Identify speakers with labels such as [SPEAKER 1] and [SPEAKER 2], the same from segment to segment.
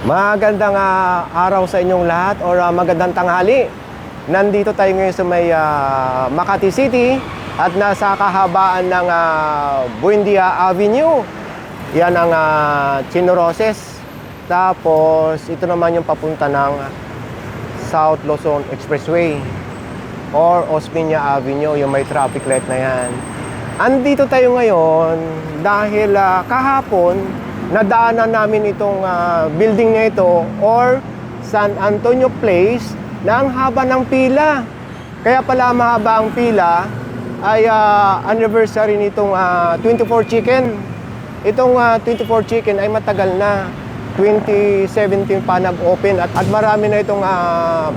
[SPEAKER 1] Magandang araw sa inyong lahat or magandang tanghali. Nandito tayo ngayon sa may Makati City at nasa kahabaan ng Buendia Avenue. Yan ang Chinoroses. Tapos ito naman yung papunta ng South Luzon Expressway or Osmeña Avenue, yung may traffic light na yan. Andito tayo ngayon dahil kahapon nadaanan namin itong building na ito or San Antonio Place na ang haba ng pila. Kaya pala mahaba ang pila ay anniversary nitong 24 Chicken. Itong 24 Chicken ay matagal na. 2017 pa nag-open at marami na itong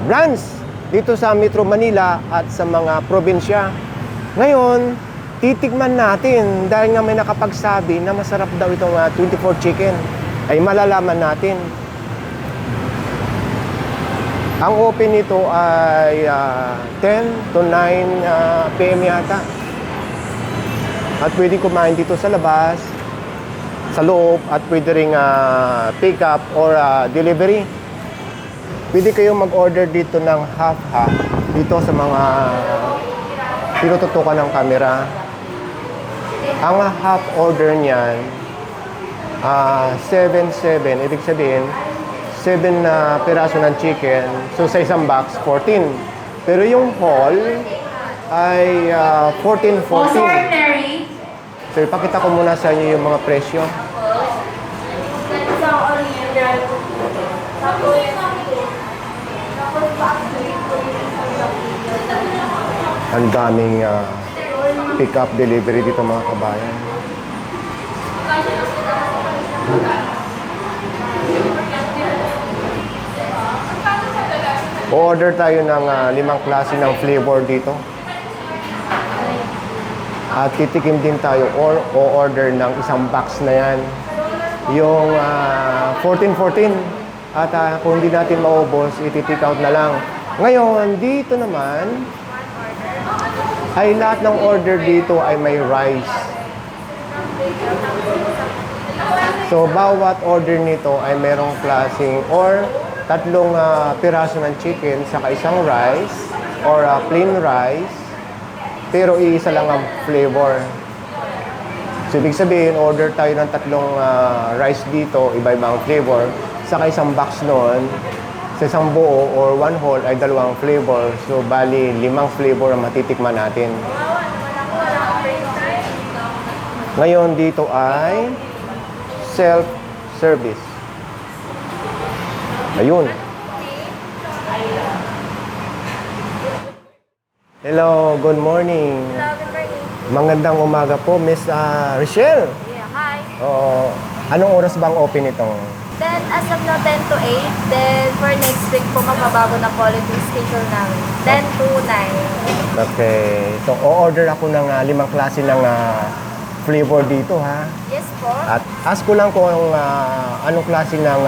[SPEAKER 1] branch dito sa Metro Manila at sa mga probinsya. Ngayon, titikman natin dahil nga may nakapagsabi na masarap daw itong 24 Chicken. Ay malalaman natin. Ang open nito ay 10 to 9 PM yata. At pwede kumain dito sa labas, sa loob, at pwede ring pick up or delivery. Pwede kayong mag-order dito ng half-half dito sa mga tinututukan ng camera. Ang half order niyan 7-7, ibig sabihin 7 na piraso ng chicken, so sa isang box 14. Pero yung whole ay 14-14. So ipakita ko muna sa inyo yung mga presyo. Ang daming pick up delivery dito mga kabayan. Order tayo ng 5 klase ng flavor dito. At titikim din tayo or o-order ng isang box na yan. Yung 14-14. At kung hindi natin maubos, iti-take out na lang. Ngayon, dito naman ay lahat ng order dito ay may rice. So, bawat order nito ay merong klaseng or 3 piraso ng chicken saka isang rice or plain rice, pero iisa lang ang flavor. So, ibig sabihin, order tayo ng 3 rice dito, iba-ibang flavor, saka isang box noon, sa isang buo or one whole ay 2 flavor. So, bali 5 flavor ang matitikman natin. Ngayon, dito ay self-service. Ayun. Hello, good morning.
[SPEAKER 2] Hello, good morning.
[SPEAKER 1] Magandang umaga po, Miss Rochelle.
[SPEAKER 2] Yeah, hi.
[SPEAKER 1] Oo. Anong oras bang open itong?
[SPEAKER 2] Then, as of now, 10 to 8. Then, for next week po, magbabago na po ulit yung schedule namin. 10 to 9.
[SPEAKER 1] Okay. So, o-order ako ng 5 klase ng flavor dito, ha?
[SPEAKER 2] Yes po.
[SPEAKER 1] At ask ko lang kung anong klase ng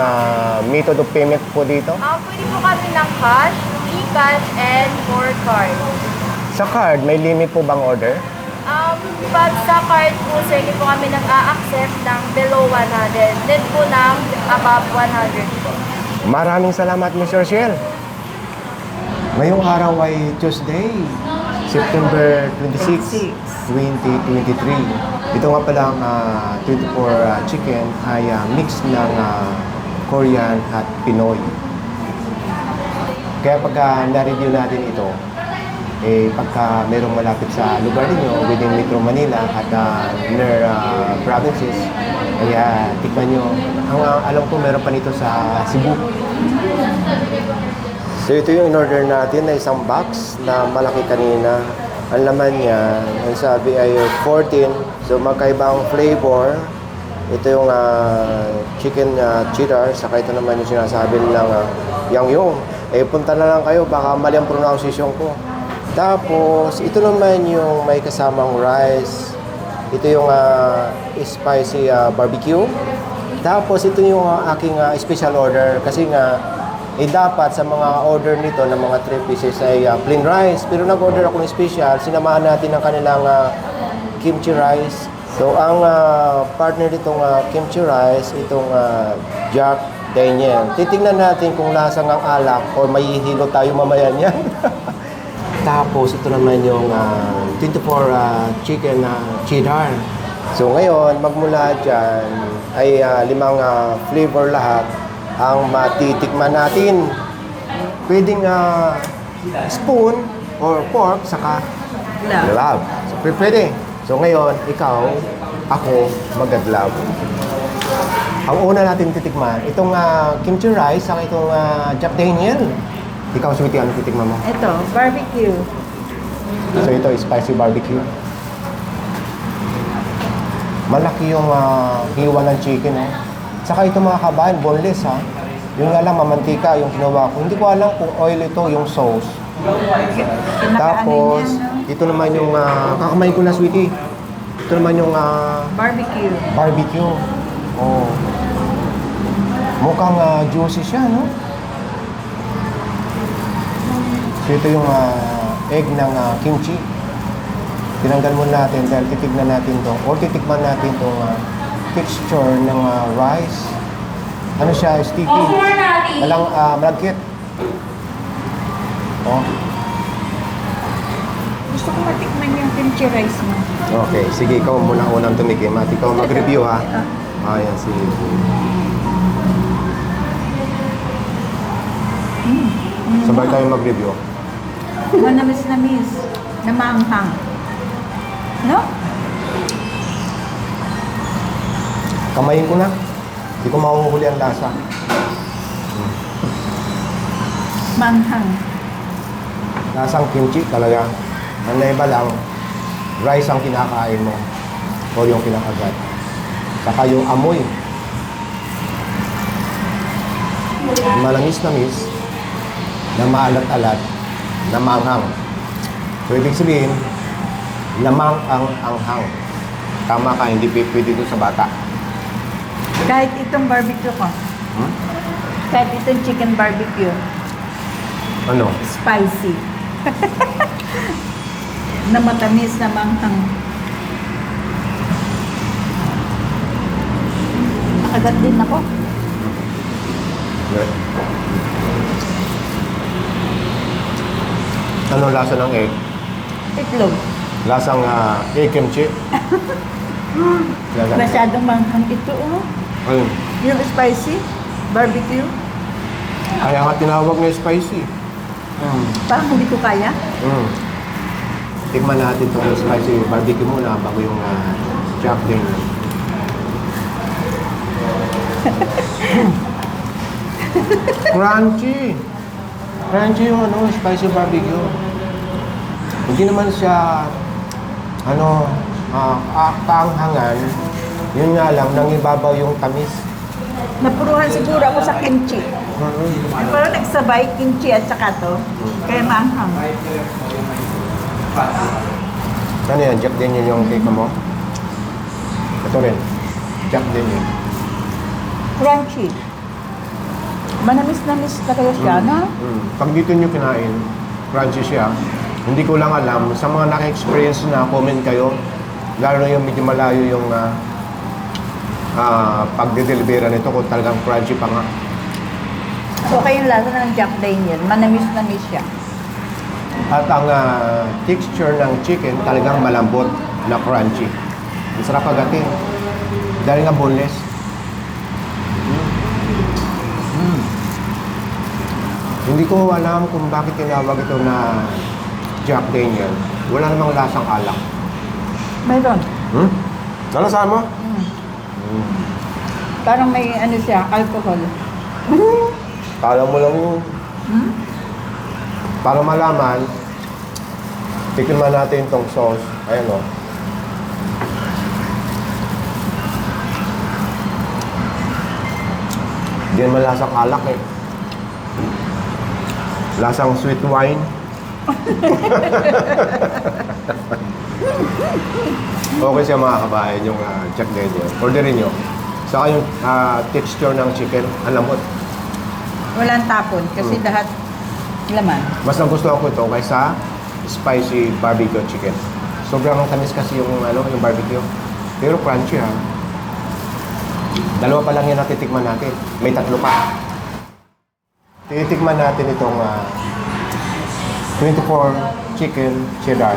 [SPEAKER 1] method of payment po dito.
[SPEAKER 2] Pwede po kami ng cash, e-cash, and for card.
[SPEAKER 1] Sa card, may limit po bang order?
[SPEAKER 2] Pag sa card po, sir, hindi po kami nag-a-accept ng below 100. Then po ng above 100 po.
[SPEAKER 1] Maraming salamat, Miss Rochelle. Ngayong araw ay Tuesday, September 26, 2023. Ito nga palang 24 chicken ay mix ng Korean at Pinoy. Kaya pagka na-review natin ito, pagka merong malapit sa lugar ninyo, within Metro Manila at near provinces, kaya tikman nyo. Ang alam ko, meron pa nito sa Cebu. So ito yung in-order natin na isang box na malaki kanina. Ang laman niya, ang sabi ay 14. So magkaibang flavor. Ito yung chicken cheddar, saka ito naman yung sinasabi nilang yangyong. Punta na lang kayo, baka mali ang pronunciation ko. Tapos, ito naman yung may kasamang rice. Ito yung spicy barbecue. Tapos, ito yung aking special order. Kasi nga, dapat sa mga order nito ng mga 3 pieces ay plain rice. Pero nag-order ako ng special. Sinamahan natin ang kanilang kimchi rice. So, ang partner nitong kimchi rice, itong Jack Daniel. Titingnan natin kung lasang ang alak o may hihilo tayo mamaya niyan. Tapos ito naman yung 24 chicken cheddar. So ngayon, magmula dyan ay 5 flavor lahat ang matitikman natin. Pwedeng spoon or fork, saka glove. So pwede. So ngayon, ikaw, ako, mag-glove. Ang una natin titikman, itong kimchi rice, saka itong Jack Daniel. Ikaw, sweetie, ano titikman mo?
[SPEAKER 3] Ito, barbecue.
[SPEAKER 1] So ito, spicy barbecue. Malaki yung hiwa ng chicken, eh. Saka ito mga kabayan, boneless, ha. Yung nga lang, mamantika, yung kinuha ko. Hindi ko alam kung oil ito, yung sauce. Tapos, ito naman yung, kakamay ko na, sweetie. Ito naman yung
[SPEAKER 3] Barbecue.
[SPEAKER 1] barbecue. Oh. Mukhang juicy siya, no? So ito yung egg ng kimchi. Tinanggal muna natin dahil titignan natin to o titikman natin itong texture ng rice. Ano siya? Sticky. Malagkit. Oh.
[SPEAKER 3] Gusto ko matikman yung kimchi rice mo.
[SPEAKER 1] Okay, sige, ikaw muna unang tumikim at ikaw mag-review, ha? Ayan, sige. Sabay tayo mag-review.
[SPEAKER 3] Manamis-namis. Na maanghang. No?
[SPEAKER 1] Kamayin ko na. Hindi ko mahuhuli ang lasa.
[SPEAKER 3] Maanghang.
[SPEAKER 1] Lasang kimchi talaga. Ang naiba lang, rice ang kinakain mo. O yung kinakagat. Saka yung amoy. Malangis-langis, na maalat-alat, na maanghang. So, ibig sabihin, lamang ang anghang. Tama ka, hindi pwede ito sa bata.
[SPEAKER 3] Kahit itong barbecue ko. Kahit itong chicken barbecue.
[SPEAKER 1] Ano?
[SPEAKER 3] Spicy. Na matamis na manghang. Nakagat din ako.
[SPEAKER 1] Good. Ano lasa ng egg?
[SPEAKER 3] Itlog.
[SPEAKER 1] Lasang egg kimchi. Lasa.
[SPEAKER 3] Masyadong manghang ito, oh.
[SPEAKER 1] Ayun.
[SPEAKER 3] Yung spicy barbecue.
[SPEAKER 1] Kaya nga tinawag na spicy.
[SPEAKER 3] Parang hindi ko kaya.
[SPEAKER 1] Tikman natin itong spicy barbecue muna bago yung Jack Daniel. Crunchy! Crunchy yung spicy barbecue. Hindi naman siya kaanghangan. Yun nga lang, nangibabaw yung tamis.
[SPEAKER 3] Napuruhan siguro ako sa kimchi. Pero nagsabay kimchi at saka to. Kaya maanghang.
[SPEAKER 1] Ano yan? Jack Daniel yung cake mo? Ito rin. Jack Daniel.
[SPEAKER 3] Crunchy. Manamis-namis na kayo siya, no?
[SPEAKER 1] Pag dito nyo kinain, crunchy siya. Hindi ko lang alam. Sa mga naka-experience na, comment kayo. Lalo na yung medyo malayo yung pagde-delibera nito kung talagang crunchy pa nga.
[SPEAKER 3] Okay yung lasa ng Jack Daniel. Manamis-namis siya.
[SPEAKER 1] At ang texture ng chicken talagang malambot na crunchy. Ang sarap agatin. Dahil nga boneless. Hindi ko alam kung bakit tinawag ito na Jack Daniel. Wala namang lasang alak.
[SPEAKER 3] Mayroon.
[SPEAKER 1] Nalasahan mo?
[SPEAKER 3] Parang may ano siya, alcohol.
[SPEAKER 1] Kala mo lang yun. Para malaman, tikman natin itong sauce. Ayan o. Hindi naman lasang alak eh. Lasang sweet wine. Okay siya mga kabayan yung Jack Daniel. Orderin nyo. Saka yung texture ng chicken, ang lambot.
[SPEAKER 3] Walang tapon kasi lahat laman.
[SPEAKER 1] Mas nagustuhan ko ito kaysa spicy barbecue chicken. Sobrang tamis kasi yung yung barbecue. Pero crunchy ha. Dalawa pa lang yan ang titikman natin. May tatlo pa. Titikman natin itong 24 chicken cheddar.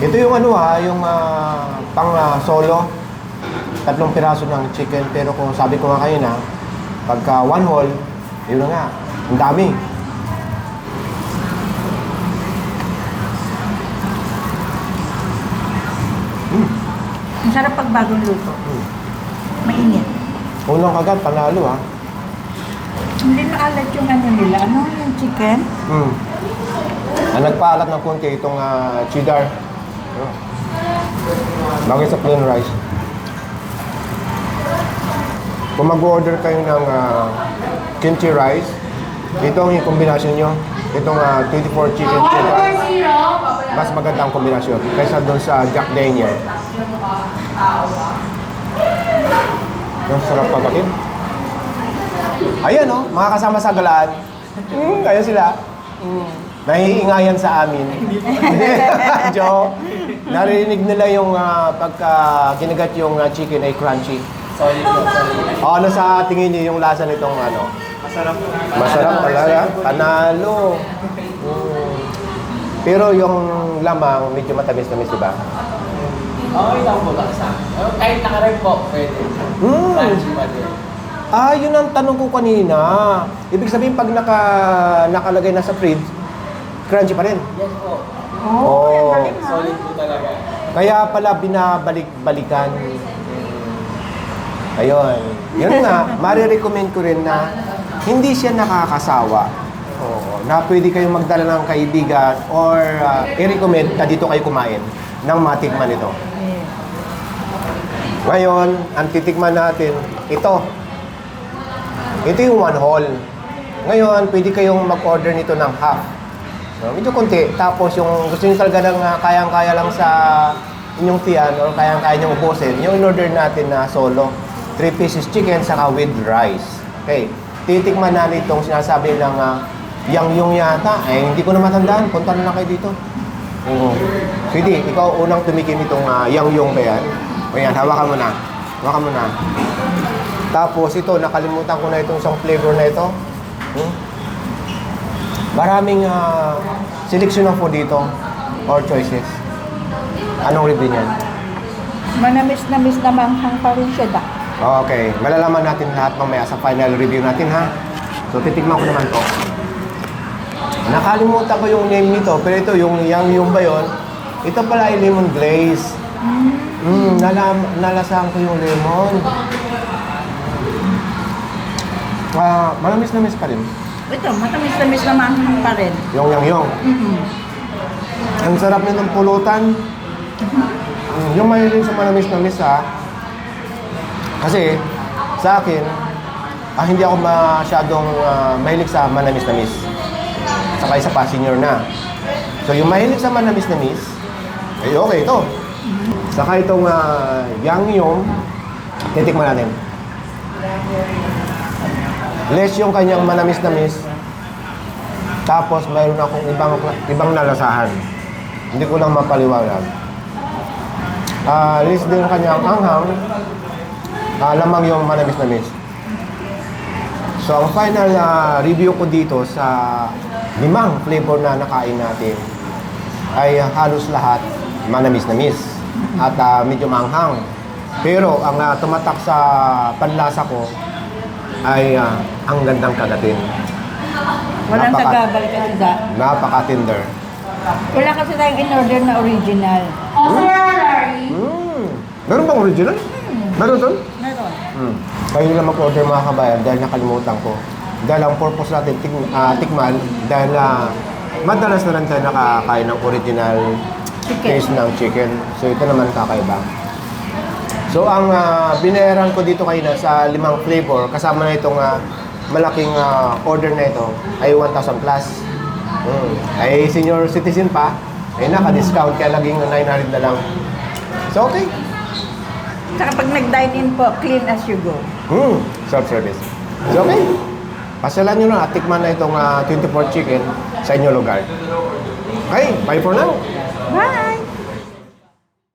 [SPEAKER 1] Ito yung yung pang solo. 3 piraso ng chicken. Pero kung sabi ko nga kayo na, pagka one whole, yun na nga. Ang dami.
[SPEAKER 3] Ang sarap pag bagong luto. Mainit.
[SPEAKER 1] Unang kagat, panalo ha.
[SPEAKER 3] Hindi maalat yung ano nila. Ano yung chicken?
[SPEAKER 1] Ang nagpaalat ng konti itong cheddar. Bagay sa plain rice. Kung mag-order kayo ng kimchi rice, ito ang yung kombinasyon nyo. Itong 24 chicken cheddar. Mas magandang kombinasyon kaysa doon sa Jack Daniel. Yung sarap pagkakin. Ayan mga kasama sa galaan. Kaya sila. Nahihingayan sa amin. Joke. Narinig nila yung pagka ginagat yung chicken ay crunchy. Ano sa tingin niyo yung lasa nitong Masarap. Masarap talaga. Panalo. Pero yung lamang medyo matamis-tamis, diba?
[SPEAKER 4] Okay lang po laksa. Kahit naka-red po, pwede. Crunchy pa din.
[SPEAKER 1] Yun ang tanong ko kanina. Ibig sabihin pag nakalagay na sa fridge, crunchy pa rin.
[SPEAKER 4] Yes po.
[SPEAKER 1] Oh.
[SPEAKER 4] Solid po talaga.
[SPEAKER 1] Kaya pala binabalik-balikan. Ayun. Yun nga, marirecommend ko rin na hindi siya nakakasawa. Oo. Na pwede kayong magdala ng kaibigan or i-recommend na dito kayo kumain nang matikman ito. Ngayon, ang titikman natin, ito. Ito yung one whole. Ngayon, pwede kayong mag-order nito ng half. So, medyo konti. Tapos yung gusto nyo talaga ng kayang-kaya lang sa inyong tiyan or kayang-kaya nyo ubusin, yung in-order natin na solo. 3 pieces chicken saka with rice. Okay. Titikman natin itong sinasabi ng yang-yung yata. Hindi ko na matandaan. Punta na lang kayo dito. Sige, ikaw unang tumikim itong yang-yung ba yan? O yan, hawakan mo na. Hawakan mo na. Tapos ito, nakalimutan ko na itong isang flavor na ito. Maraming selection ng food dito or choices. Anong review niyan?
[SPEAKER 3] Manamis-namis na manghang pa rin siya.
[SPEAKER 1] Okay, malalaman natin lahat mamaya sa final review natin ha. So titikman ko naman to. Nakalimutan ko yung name nito, pero ito yung ba yun? Ito pala ay lemon glaze. Nalasahan ko yung lemon. Manamis-namis pa rin.
[SPEAKER 3] Ito, matamis-tamis na manghang pa rin.
[SPEAKER 1] Yung yang-yung. Ang sarap nitong pulutan. Yung mahilig sa manamis-namis kasi sa akin, hindi ako masyadong mahilig sa manamis-namis. Saka isa pa, senior na. So yung mahilig sa manamis-namis, okay ito. Saka itong yang-yung, titikman natin. Less yung kanyang manamis-namis. Tapos mayroon akong ibang nalasahan. Hindi ko lang mapaliwanag. Less din yung kanyang anghang. Lamang yung manamis-namis. So, ang final review ko dito sa 5 flavor na nakain natin ay halos lahat manamis-namis at medyo manghang. Pero ang tumatak sa panlasa ko ay ang gandang kagatin.
[SPEAKER 3] Walang tagabalik ka siya.
[SPEAKER 1] Napaka-tender.
[SPEAKER 3] Wala kasi tayong in-order na original.
[SPEAKER 1] Meron bang original? Meron doon?
[SPEAKER 3] Meron.
[SPEAKER 1] Kayo nila mag-order mga kabayan dahil nakalimutan ko. Dahil ang purpose natin tikman dahil madalas na lang tayo nakakain ng original taste ng chicken. So ito naman kakaiba. So ang binayaran ko dito kayo sa 5 flavor kasama na itong malaking order na ito ay 1,000 plus. Ay senior citizen pa, ay naka-discount kaya laging 900 na lang. So okay.
[SPEAKER 3] Saka pag nag-dine-in po, clean as you go.
[SPEAKER 1] Self-service. So okay. Pasyalan nyo na at tikman na itong 24 chicken sa inyong lugar. Okay, bye for now.
[SPEAKER 3] Bye!